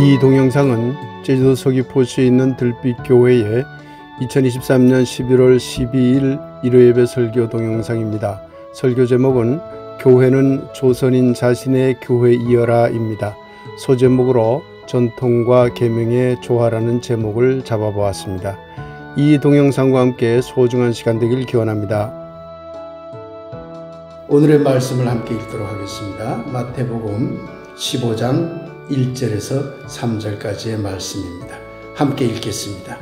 이 동영상은 제주도 서귀포시에 있는 들빛교회의 2023년 11월 12일 일요예배 설교 동영상입니다. 설교 제목은 교회는 조선인 자신의 교회이여라입니다. 소제목으로 전통과 계명의 조화라는 제목을 잡아보았습니다. 이 동영상과 함께 소중한 시간 되길 기원합니다. 오늘의 말씀을 함께 읽도록 하겠습니다. 마태복음 15장 1절에서 3절까지의 말씀입니다. 함께 읽겠습니다.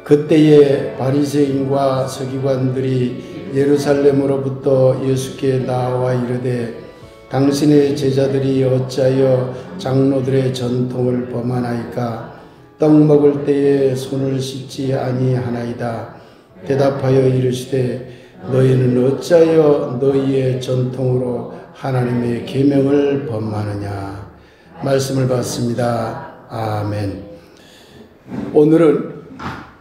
그때에 바리새인과 서기관들이 예루살렘으로부터 예수께 나와 이르되 당신의 제자들이 어찌하여 장로들의 전통을 범하나이까? 떡 먹을 때에 손을 씻지 아니하나이다. 대답하여 이르시되 너희는 어찌하여 너희의 전통으로 하나님의 계명을 범하느냐? 말씀을 받습니다. 아멘. 오늘은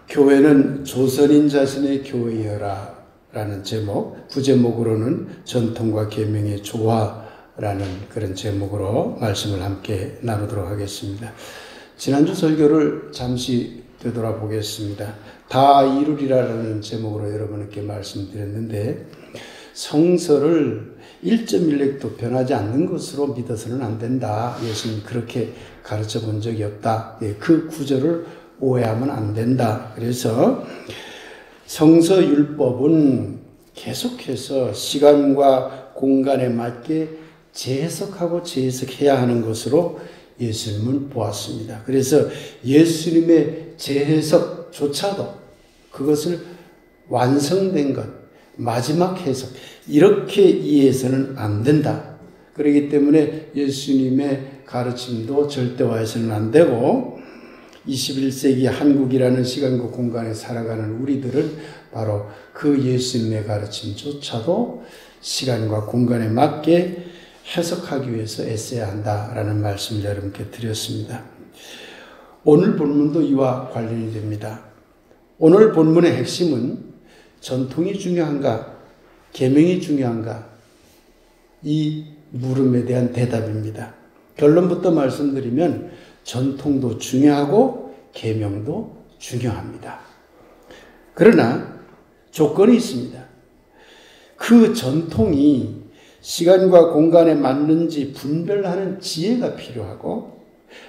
교회는 조선인 자신의 교회여라 라는 제목, 부제목으로는 전통과 계명의 조화라는 그런 제목으로 말씀을 함께 나누도록 하겠습니다. 지난주 설교를 잠시 되돌아보겠습니다. 다 이루리라라는 제목으로 여러분께 말씀드렸는데, 성서를 1.1획도 변하지 않는 것으로 믿어서는 안 된다. 예수님 그렇게 가르쳐 본 적이 없다. 그 구절을 오해하면 안 된다. 그래서 성서율법은 계속해서 시간과 공간에 맞게 재해석하고 재해석해야 하는 것으로 예수님은 보았습니다. 그래서 예수님의 재해석조차도 그것을 완성된 것, 마지막 해석, 이렇게 이해해서는 안 된다. 그렇기 때문에 예수님의 가르침도 절대화해서는 안 되고, 21세기 한국이라는 시간과 공간에 살아가는 우리들은 바로 그 예수님의 가르침조차도 시간과 공간에 맞게 해석하기 위해서 애써야 한다라는 말씀을 여러분께 드렸습니다. 오늘 본문도 이와 관련이 됩니다. 오늘 본문의 핵심은 전통이 중요한가, 계명이 중요한가, 이 물음에 대한 대답입니다. 결론부터 말씀드리면 전통도 중요하고 계명도 중요합니다. 그러나 조건이 있습니다. 그 전통이 시간과 공간에 맞는지 분별하는 지혜가 필요하고,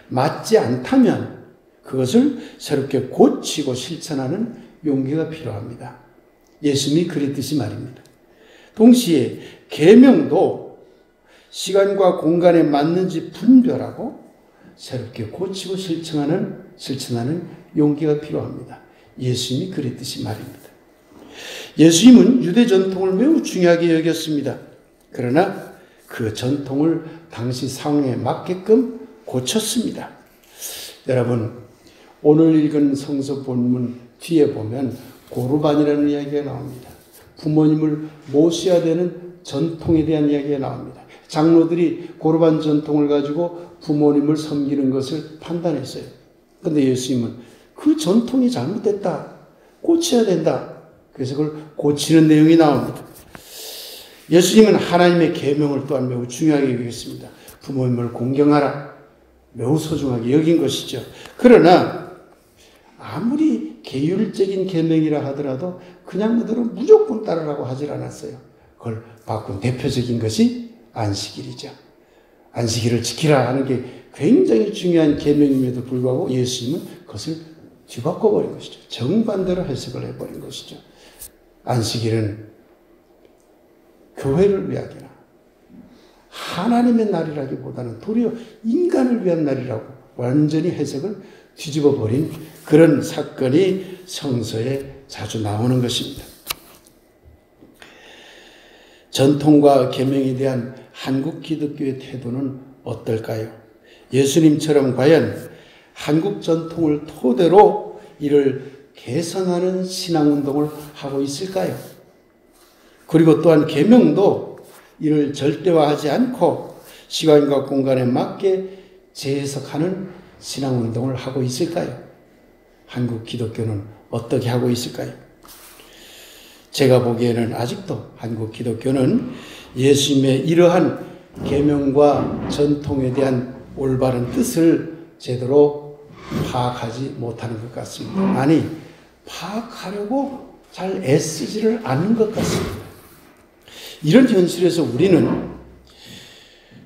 맞지 않다면 그것을 새롭게 고치고 실천하는 용기가 필요합니다. 예수님이 그랬듯이 말입니다. 동시에 계명도 시간과 공간에 맞는지 분별하고 새롭게 고치고 실천하는 용기가 필요합니다. 예수님이 그랬듯이 말입니다. 예수님은 유대 전통을 매우 중요하게 여겼습니다. 그러나 그 전통을 당시 상황에 맞게끔 고쳤습니다. 여러분, 오늘 읽은 성서 본문 뒤에 보면 고르반이라는 이야기가 나옵니다. 부모님을 모셔야 되는 전통에 대한 이야기가 나옵니다. 장로들이 고르반 전통을 가지고 부모님을 섬기는 것을 판단했어요. 그런데 예수님은 그 전통이 잘못됐다, 고쳐야 된다. 그래서 그걸 고치는 내용이 나옵니다. 예수님은 하나님의 계명을 또한 매우 중요하게 여겼습니다. 부모님을 공경하라, 매우 소중하게 여긴 것이죠. 그러나 아무리 계율적인 계명이라 하더라도 그냥 그대로 무조건 따르라고 하질 않았어요. 그걸 바꾼 대표적인 것이 안식일이죠. 안식일을 지키라 하는 게 굉장히 중요한 계명임에도 불구하고 예수님은 그것을 뒤바꿔버린 것이죠. 정반대로 해석을 해버린 것이죠. 안식일은 교회를 위하거나 하나님의 날이라기보다는 도리어 인간을 위한 날이라고 완전히 해석을 뒤집어버린 그런 사건이 성서에 자주 나오는 것입니다. 전통과 계명에 대한 한국 기독교의 태도는 어떨까요? 예수님처럼 과연 한국 전통을 토대로 이를 개선하는 신앙운동을 하고 있을까요? 그리고 또한 계명도 이를 절대화하지 않고 시간과 공간에 맞게 재해석하는 신앙운동을 하고 있을까요? 한국 기독교는 어떻게 하고 있을까요? 제가 보기에는 아직도 한국 기독교는 예수님의 이러한 계명과 전통에 대한 올바른 뜻을 제대로 파악하지 못하는 것 같습니다. 아니, 파악하려고 잘 애쓰지를 않는 것 같습니다. 이런 현실에서 우리는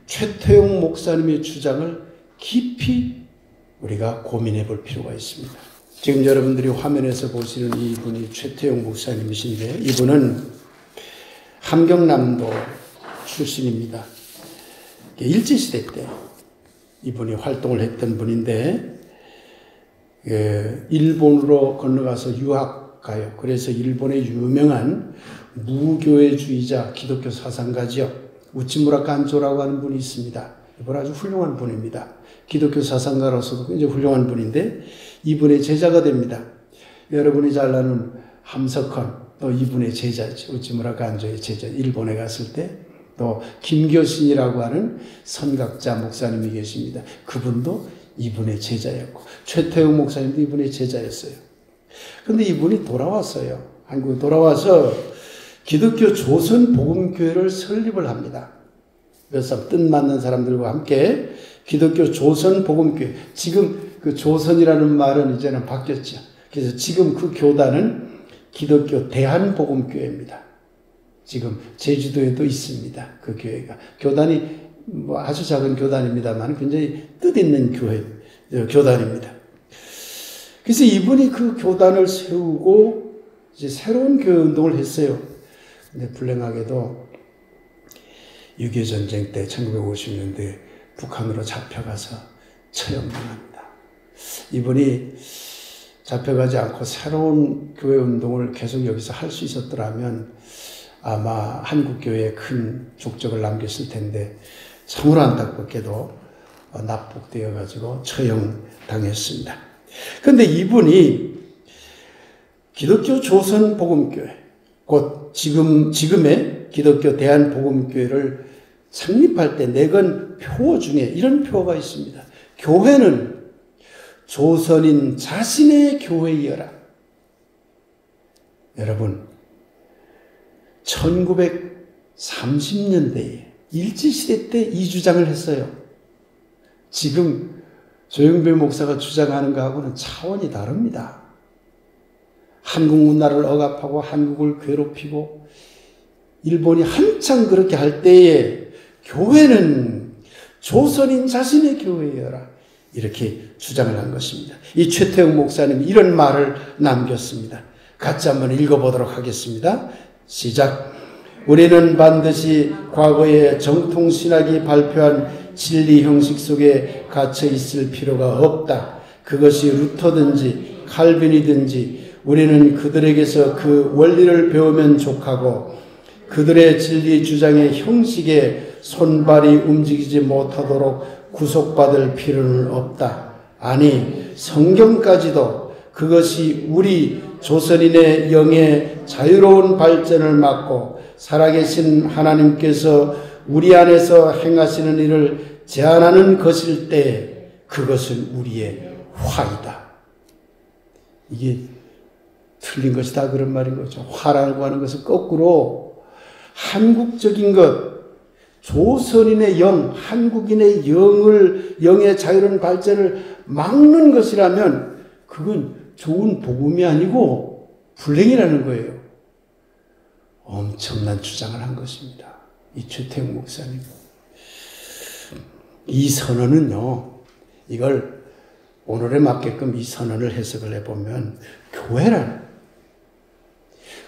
최태용 목사님의 주장을 깊이 우리가 고민해 볼 필요가 있습니다. 지금 여러분들이 화면에서 보시는 이분이 최태용 목사님이신데, 이분은 함경남도 출신입니다. 일제시대 때 이분이 활동을 했던 분인데, 일본으로 건너가서 유학 가요. 그래서 일본의 유명한 무교회주의자 기독교 사상가지요. 우치무라 간조라고 하는 분이 있습니다. 이분 아주 훌륭한 분입니다. 기독교 사상가로서도 굉장히 훌륭한 분인데, 이분의 제자가 됩니다. 여러분이 잘 아는 함석헌, 또 이분의 제자죠. 우치무라 간조의 제자. 일본에 갔을 때 또 김교신이라고 하는 선각자 목사님이 계십니다. 그분도 이분의 제자였고, 최태용 목사님도 이분의 제자였어요. 그런데 이분이 돌아왔어요. 한국에 돌아와서 기독교 조선복음교회를 설립을 합니다. 몇 사람, 뜻맞는 사람들과 함께 기독교 조선복음교회. 지금 그 조선이라는 말은 이제는 바뀌었죠. 그래서 지금 그 교단은 기독교 대한복음교회입니다. 지금 제주도에도 있습니다. 그 교회가. 교단이 뭐 아주 작은 교단입니다만 굉장히 뜻있는 교단입니다. 그래서 이분이 그 교단을 세우고 이제 새로운 교회 운동을 했어요. 근데 불행하게도 6.25 전쟁 때 1950년대 북한으로 잡혀가서 처형당합니다. 이분이 잡혀가지 않고 새로운 교회 운동을 계속 여기서 할 수 있었더라면 아마 한국교회에 큰 족적을 남겼을 텐데, 참으로 안타깝게도 납북되어 가지고 처형당했습니다. 그런데 이분이 기독교 조선복음교회, 곧 지금의 기독교 대한복음교회를 창립할 때 내건 표 중에 이런 표가 있습니다. 교회는 조선인 자신의 교회이여라. 여러분, 1930년대에 일제시대 때 이 주장을 했어요. 지금 조영배 목사가 주장하는 것하고는 차원이 다릅니다. 한국 문화를 억압하고 한국을 괴롭히고 일본이 한창 그렇게 할 때에 교회는 조선인 자신의 교회여라, 이렇게 주장을 한 것입니다. 이 최태용 목사님이 이런 말을 남겼습니다. 같이 한번 읽어보도록 하겠습니다. 시작. 우리는 반드시 과거의 정통신학이 발표한 진리 형식 속에 갇혀 있을 필요가 없다. 그것이 루터든지 칼빈이든지 우리는 그들에게서 그 원리를 배우면 족하고, 그들의 진리 주장의 형식에 손발이 움직이지 못하도록 구속받을 필요는 없다. 아니, 성경까지도 그것이 우리 조선인의 영의 자유로운 발전을 막고 살아계신 하나님께서 우리 안에서 행하시는 일을 제한하는 것일 때 그것은 우리의 화이다. 이게 틀린 것이다 그런 말인 거죠. 화라고 하는 것은 거꾸로 한국적인 것, 조선인의 영, 한국인의 영의 자유로운 발전을 막는 것이라면 그건 좋은 복음이 아니고 불행이라는 거예요. 엄청난 주장을 한 것입니다. 이 최태용 목사님. 이 선언은요, 이걸 오늘에 맞게끔 이 선언을 해석을 해보면, 교회란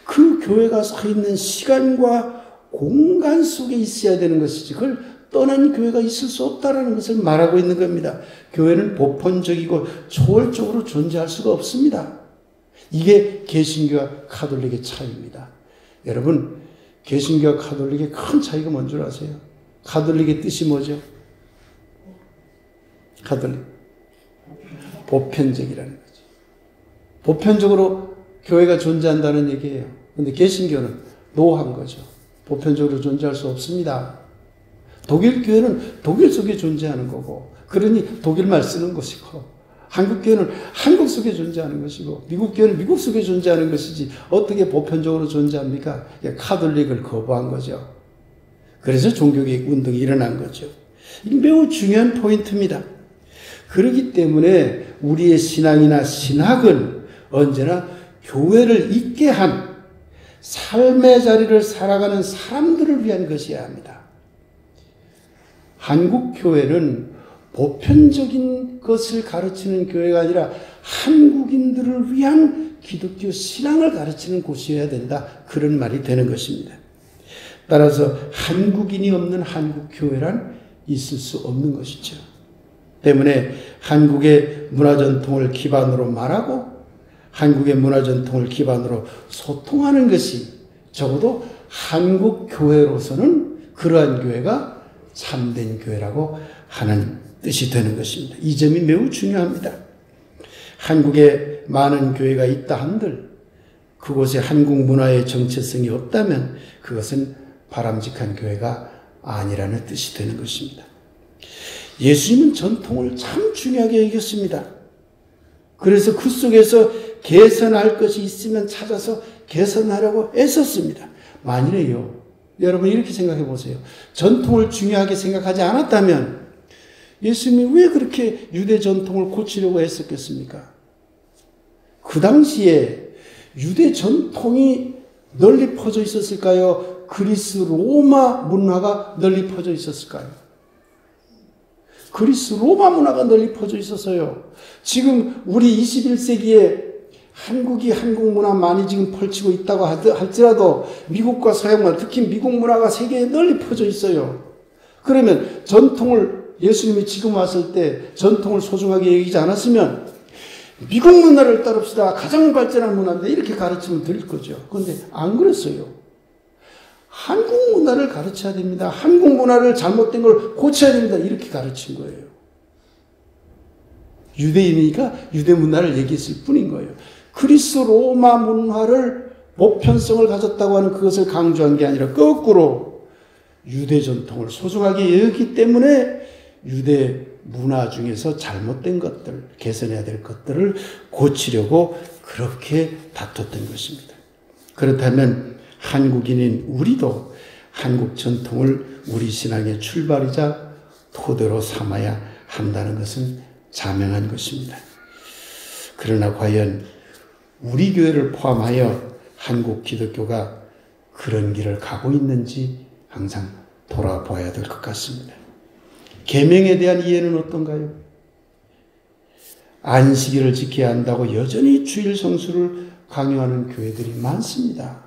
그 교회가 서 있는 시간과 공간 속에 있어야 되는 것이지 그걸 떠난 교회가 있을 수 없다는 것을 말하고 있는 겁니다. 교회는 보편적이고 초월적으로 존재할 수가 없습니다. 이게 개신교와 가톨릭의 차이입니다. 여러분, 개신교와 가톨릭의 큰 차이가 뭔 줄 아세요? 가톨릭의 뜻이 뭐죠? 가톨릭. 보편적이라는 거죠. 보편적으로 교회가 존재한다는 얘기예요. 그런데 개신교는 노한 거죠. 보편적으로 존재할 수 없습니다. 독일 교회는 독일 속에 존재하는 거고, 그러니 독일말 쓰는 것이고, 한국 교회는 한국 속에 존재하는 것이고, 미국 교회는 미국 속에 존재하는 것이지 어떻게 보편적으로 존재합니까? 카톨릭을 거부한 거죠. 그래서 종교개혁 운동이 일어난 거죠. 이게 매우 중요한 포인트입니다. 그렇기 때문에 우리의 신앙이나 신학은 언제나 교회를 있게 한 삶의 자리를 살아가는 사람들을 위한 것이어야 합니다. 한국 교회는 보편적인 것을 가르치는 교회가 아니라 한국인들을 위한 기독교 신앙을 가르치는 곳이어야 된다. 그런 말이 되는 것입니다. 따라서 한국인이 없는 한국 교회란 있을 수 없는 것이죠. 때문에 한국의 문화전통을 기반으로 말하고 한국의 문화전통을 기반으로 소통하는 것이 적어도 한국 교회로서는 그러한 교회가 참된 교회라고 하는 뜻이 되는 것입니다. 이 점이 매우 중요합니다. 한국에 많은 교회가 있다 한들 그곳에 한국 문화의 정체성이 없다면 그것은 바람직한 교회가 아니라는 뜻이 되는 것입니다. 예수님은 전통을 참 중요하게 여겼습니다. 그래서 그 속에서 개선할 것이 있으면 찾아서 개선하려고 애썼습니다. 만일에요, 여러분 이렇게 생각해 보세요. 전통을 중요하게 생각하지 않았다면 예수님이 왜 그렇게 유대 전통을 고치려고 했었겠습니까? 그 당시에 유대 전통이 널리 퍼져 있었을까요? 그리스 로마 문화가 널리 퍼져 있었을까요? 그리스 로마 문화가 널리 퍼져 있었어요. 지금 우리 21세기에 한국 문화 많이 지금 펼치고 있다고 할지라도 미국과 서양만, 특히 미국 문화가 세계에 널리 퍼져 있어요. 그러면 전통을 예수님이 지금 왔을 때 전통을 소중하게 여기지 않았으면 미국 문화를 따릅시다. 가장 발전한 문화인데 이렇게 가르치면 될 거죠. 그런데 안 그랬어요. 한국 문화를 가르쳐야 됩니다. 한국 문화를 잘못된 걸 고쳐야 됩니다. 이렇게 가르친 거예요. 유대인이니까 유대 문화를 얘기했을 뿐인 거예요. 그리스 로마 문화를 보편성을 가졌다고 하는 그것을 강조한 게 아니라 거꾸로 유대 전통을 소중하게 여겼기 때문에 유대 문화 중에서 잘못된 것들, 개선해야 될 것들을 고치려고 그렇게 다퉜던 것입니다. 그렇다면 한국인인 우리도 한국 전통을 우리 신앙의 출발이자 토대로 삼아야 한다는 것은 자명한 것입니다. 그러나 과연 우리 교회를 포함하여 한국 기독교가 그런 길을 가고 있는지 항상 돌아봐야 될 것 같습니다. 계명에 대한 이해는 어떤가요? 안식일을 지켜야 한다고 여전히 주일 성수를 강요하는 교회들이 많습니다.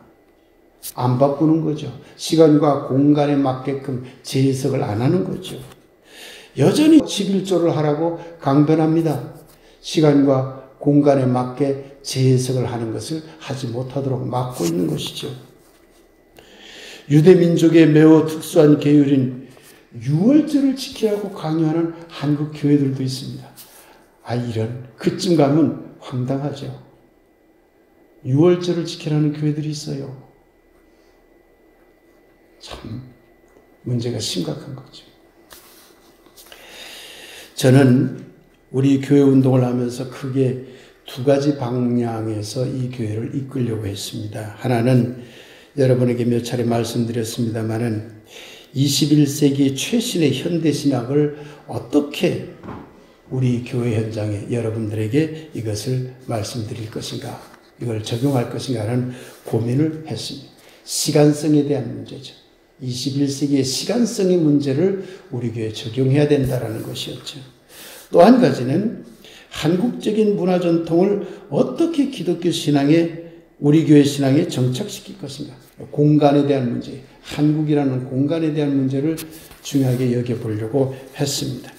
안 바꾸는 거죠. 시간과 공간에 맞게끔 재해석을 안 하는 거죠. 여전히 11조를 하라고 강변합니다. 시간과 공간에 맞게 재해석을 하는 것을 하지 못하도록 막고 있는 것이죠. 유대민족의 매우 특수한 계율인 유월절을 지키라고 강요하는 한국 교회들도 있습니다. 이런 그쯤 가면 황당하죠. 유월절을 지키라는 교회들이 있어요. 참 문제가 심각한 거죠. 저는 우리 교회 운동을 하면서 크게 두 가지 방향에서 이 교회를 이끌려고 했습니다. 하나는 여러분에게 몇 차례 말씀드렸습니다마는 21세기 최신의 현대신학을 어떻게 우리 교회 현장에 여러분들에게 이것을 말씀드릴 것인가, 이걸 적용할 것인가 하는 고민을 했습니다. 시간성에 대한 문제죠. 21세기의 시간성의 문제를 우리 교회에 적용해야 된다는 것이었죠. 또 한 가지는 한국적인 문화 전통을 어떻게 기독교 신앙에, 우리 교회 신앙에 정착시킬 것인가. 공간에 대한 문제, 한국이라는 공간에 대한 문제를 중요하게 여겨보려고 했습니다.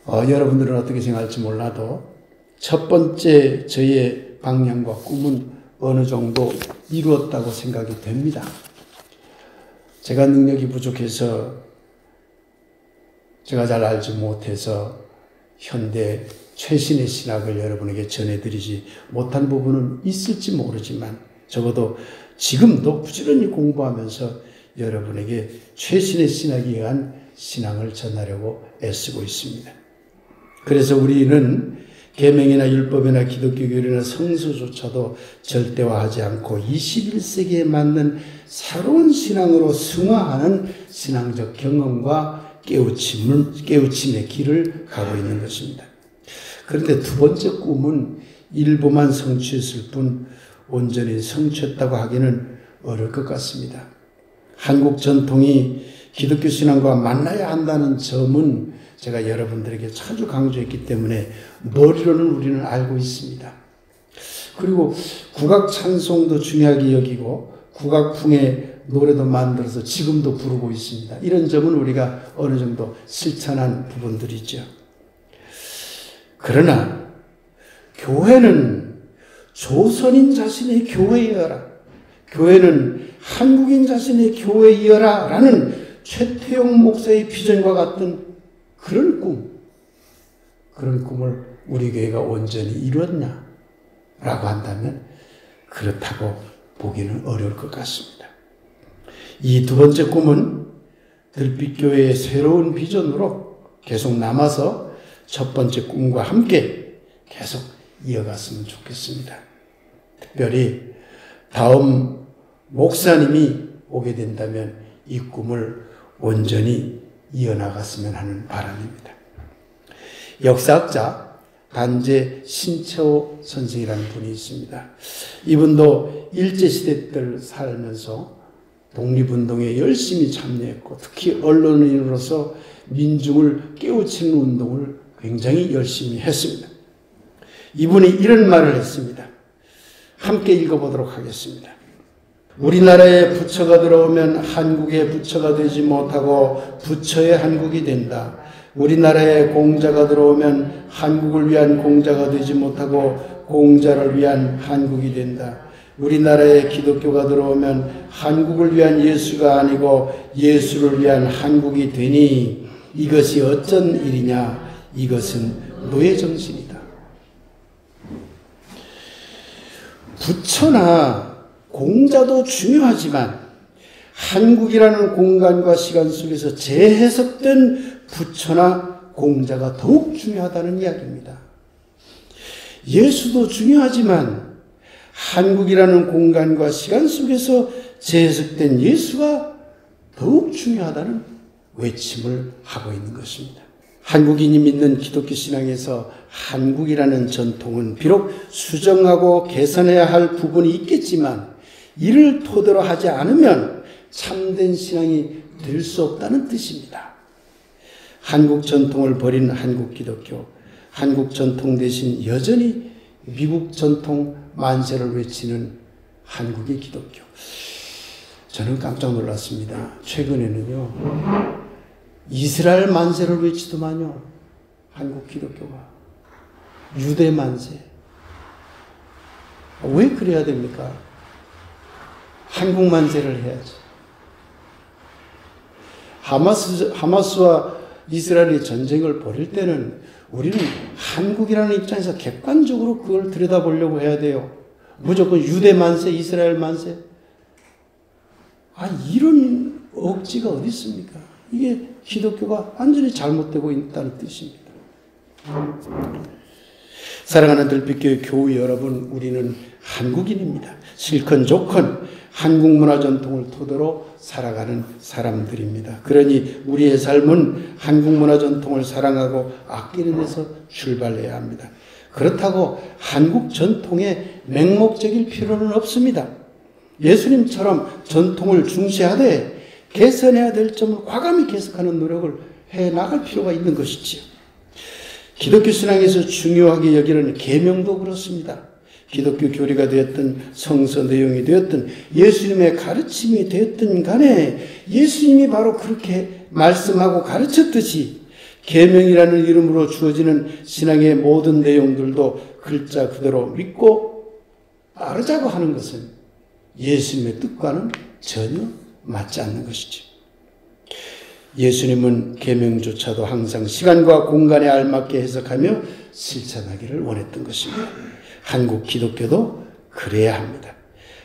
여러분들은 어떻게 생각할지 몰라도 첫 번째 저의 방향과 꿈은 어느 정도 이루었다고 생각이 됩니다. 제가 능력이 부족해서, 제가 잘 알지 못해서 현대 최신의 신학을 여러분에게 전해드리지 못한 부분은 있을지 모르지만 적어도 지금도 부지런히 공부하면서 여러분에게 최신의 신학에 의한 신앙을 전하려고 애쓰고 있습니다. 그래서 우리는 계명이나 율법이나 기독교 교리나 성서조차도 절대화하지 않고 21세기에 맞는 새로운 신앙으로 승화하는 신앙적 경험과 깨우침의 길을 가고 있는 것입니다. 그런데 두 번째 꿈은 일부만 성취했을 뿐 온전히 성취했다고 하기는 어려울 것 같습니다. 한국 전통이 기독교 신앙과 만나야 한다는 점은 제가 여러분들에게 자주 강조했기 때문에 머리로는 우리는 알고 있습니다. 그리고 국악 찬송도 중요하게 여기고 국악풍의 노래도 만들어서 지금도 부르고 있습니다. 이런 점은 우리가 어느 정도 실천한 부분들이죠. 그러나 교회는 조선인 자신의 교회이어라, 교회는 한국인 자신의 교회이어라 라는 최태용 목사의 비전과 같은 그런 꿈을 우리 교회가 온전히 이루었냐 라고 한다면 그렇다고 보기는 어려울 것 같습니다. 이 두 번째 꿈은 들빛교회의 새로운 비전으로 계속 남아서 첫 번째 꿈과 함께 계속 이어갔으면 좋겠습니다. 특별히 다음 목사님이 오게 된다면 이 꿈을 온전히 이어나갔으면 하는 바람입니다. 역사학자 단재 신채호 선생이라는 분이 있습니다. 이분도 일제시대 때를 살면서 독립운동에 열심히 참여했고 특히 언론인으로서 민중을 깨우치는 운동을 굉장히 열심히 했습니다. 이분이 이런 말을 했습니다. 함께 읽어보도록 하겠습니다. 우리나라에 부처가 들어오면 한국의 부처가 되지 못하고 부처의 한국이 된다. 우리나라에 공자가 들어오면 한국을 위한 공자가 되지 못하고 공자를 위한 한국이 된다. 우리나라에 기독교가 들어오면 한국을 위한 예수가 아니고 예수를 위한 한국이 되니 이것이 어쩐 일이냐? 이것은 노예정신이다. 부처나 공자도 중요하지만 한국이라는 공간과 시간 속에서 재해석된 부처나 공자가 더욱 중요하다는 이야기입니다. 예수도 중요하지만 한국이라는 공간과 시간 속에서 재해석된 예수가 더욱 중요하다는 외침을 하고 있는 것입니다. 한국인이 믿는 기독교 신앙에서 한국이라는 전통은 비록 수정하고 개선해야 할 부분이 있겠지만 이를 토대로 하지 않으면 참된 신앙이 될 수 없다는 뜻입니다. 한국 전통을 버린 한국 기독교, 한국 전통 대신 여전히 미국 전통 만세를 외치는 한국의 기독교. 저는 깜짝 놀랐습니다. 최근에는요, 이스라엘 만세를 외치더만요, 한국 기독교가. 유대 만세. 왜 그래야 됩니까? 한국 만세를 해야지. 하마스와 이스라엘이 전쟁을 벌일 때는 우리는 한국이라는 입장에서 객관적으로 그걸 들여다보려고 해야 돼요. 무조건 유대 만세, 이스라엘 만세. 이런 억지가 어디 있습니까? 이게 기독교가 완전히 잘못되고 있다는 뜻입니다. 사랑하는 들빛교회 교우 여러분, 우리는 한국인입니다. 실컷 좋건 한국 문화 전통을 토대로 살아가는 사람들입니다. 그러니 우리의 삶은 한국 문화 전통을 사랑하고 아끼는 데서 출발해야 합니다. 그렇다고 한국 전통에 맹목적일 필요는 없습니다. 예수님처럼 전통을 중시하되 개선해야 될 점을 과감히 개선하는 노력을 해나갈 필요가 있는 것이지요. 기독교 신앙에서 중요하게 여기는 계명도 그렇습니다. 기독교 교리가 되었든 성서 내용이 되었든 예수님의 가르침이 되었든 간에 예수님이 바로 그렇게 말씀하고 가르쳤듯이 계명이라는 이름으로 주어지는 신앙의 모든 내용들도 글자 그대로 믿고 따르자고 하는 것은 예수님의 뜻과는 전혀 맞지 않는 것이죠. 예수님은 계명조차도 항상 시간과 공간에 알맞게 해석하며 실천하기를 원했던 것입니다. 한국 기독교도 그래야 합니다.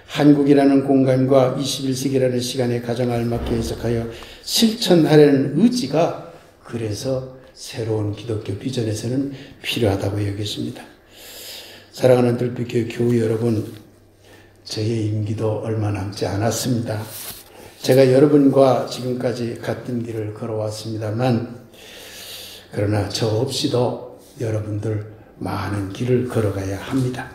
한국이라는 공간과 21세기라는 시간에 가장 알맞게 해석하여 실천하려는 의지가 그래서 새로운 기독교 비전에서는 필요하다고 여겼습니다. 사랑하는 들빛교회 교우 여러분, 저의 임기도 얼마 남지 않았습니다. 제가 여러분과 지금까지 같은 길을 걸어왔습니다만, 그러나 저 없이도 여러분들 많은 길을 걸어가야 합니다.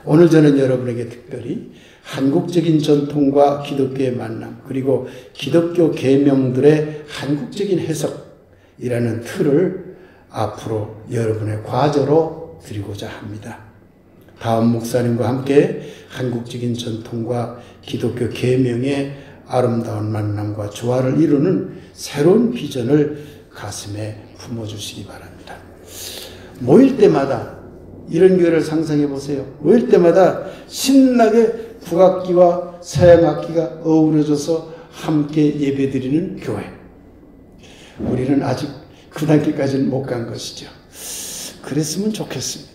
오늘 저는 여러분에게 특별히 한국적인 전통과 기독교의 만남, 그리고 기독교 계명들의 한국적인 해석이라는 틀을 앞으로 여러분의 과제로 드리고자 합니다. 다음 목사님과 함께 한국적인 전통과 기독교 계명의 아름다운 만남과 조화를 이루는 새로운 비전을 가슴에 품어주시기 바랍니다. 모일 때마다 이런 교회를 상상해 보세요. 모일 때마다 신나게 북악기와 서양악기가 어우러져서 함께 예배드리는 교회. 우리는 아직 그 단계까지는 못 간 것이죠. 그랬으면 좋겠습니다.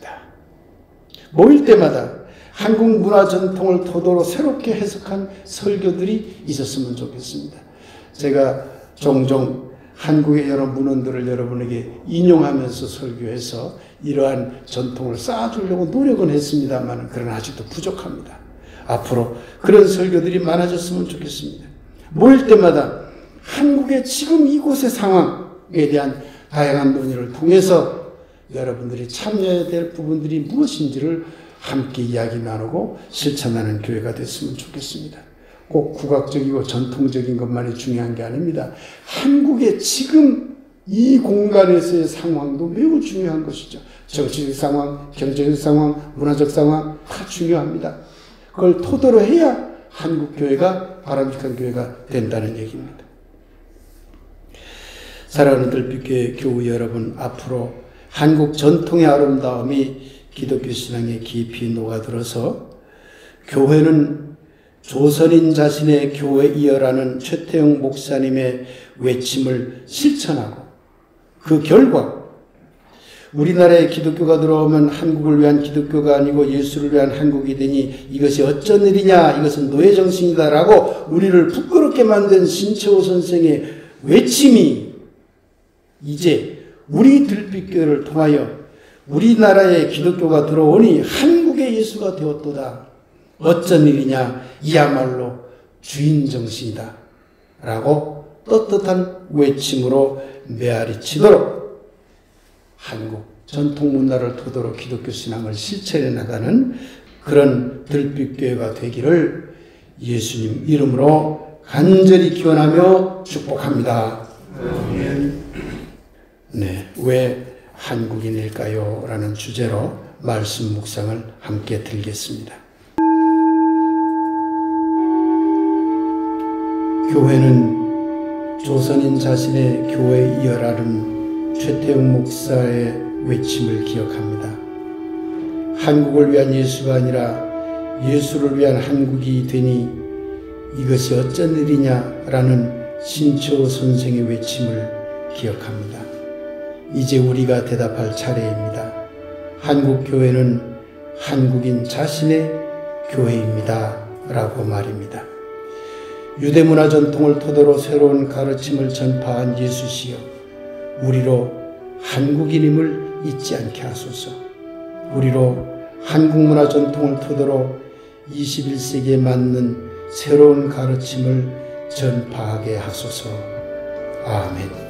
모일 때마다 한국 문화 전통을 토대로 새롭게 해석한 설교들이 있었으면 좋겠습니다. 제가 종종 한국의 여러 문헌들을 여러분에게 인용하면서 설교해서 이러한 전통을 쌓아주려고 노력은 했습니다만, 그러나 아직도 부족합니다. 앞으로 그런 설교들이 많아졌으면 좋겠습니다. 모일 때마다 한국의 지금 이곳의 상황에 대한 다양한 논의를 통해서 여러분들이 참여해야 될 부분들이 무엇인지를 함께 이야기 나누고 실천하는 교회가 됐으면 좋겠습니다. 꼭 국악적이고 전통적인 것만이 중요한 게 아닙니다. 한국의 지금 이 공간에서의 상황도 매우 중요한 것이죠. 정치적 상황, 경제적 상황, 문화적 상황 다 중요합니다. 그걸 토대로 해야 한국 교회가 바람직한 교회가 된다는 얘기입니다. 사랑하는 들빛교회 교우 여러분, 앞으로 한국 전통의 아름다움이 기독교 신앙에 깊이 녹아들어서 교회는 조선인 자신의 교회 이어라는 최태영 목사님의 외침을 실천하고, 그 결과 우리나라에 기독교가 들어오면 한국을 위한 기독교가 아니고 예수를 위한 한국이 되니 이것이 어쩐 일이냐, 이것은 노예정신이다라고 우리를 부끄럽게 만든 신채호 선생의 외침이 이제 우리 들빛교회를 통하여 우리나라에 기독교가 들어오니 한국의 예수가 되었도다. 어쩐 일이냐, 이야말로 주인정신이다 라고 떳떳한 외침으로 메아리치도록 한국 전통문화를 토대로 기독교 신앙을 실천해 나가는 그런 들빛교회가 되기를 예수님 이름으로 간절히 기원하며 축복합니다. 네, 왜 한국인일까요? 라는 주제로 말씀 묵상을 함께 들겠습니다. 교회는 조선인 자신의 교회 이어라는 최태영 목사의 외침을 기억합니다. 한국을 위한 예수가 아니라 예수를 위한 한국이 되니 이것이 어쩐 일이냐라는 신채호 선생의 외침을 기억합니다. 이제 우리가 대답할 차례입니다. 한국교회는 한국인 자신의 교회입니다 라고 말입니다. 유대문화 전통을 토대로 새로운 가르침을 전파한 예수시여, 우리로 한국인임을 잊지 않게 하소서. 우리로 한국문화 전통을 토대로 21세기에 맞는 새로운 가르침을 전파하게 하소서. 아멘.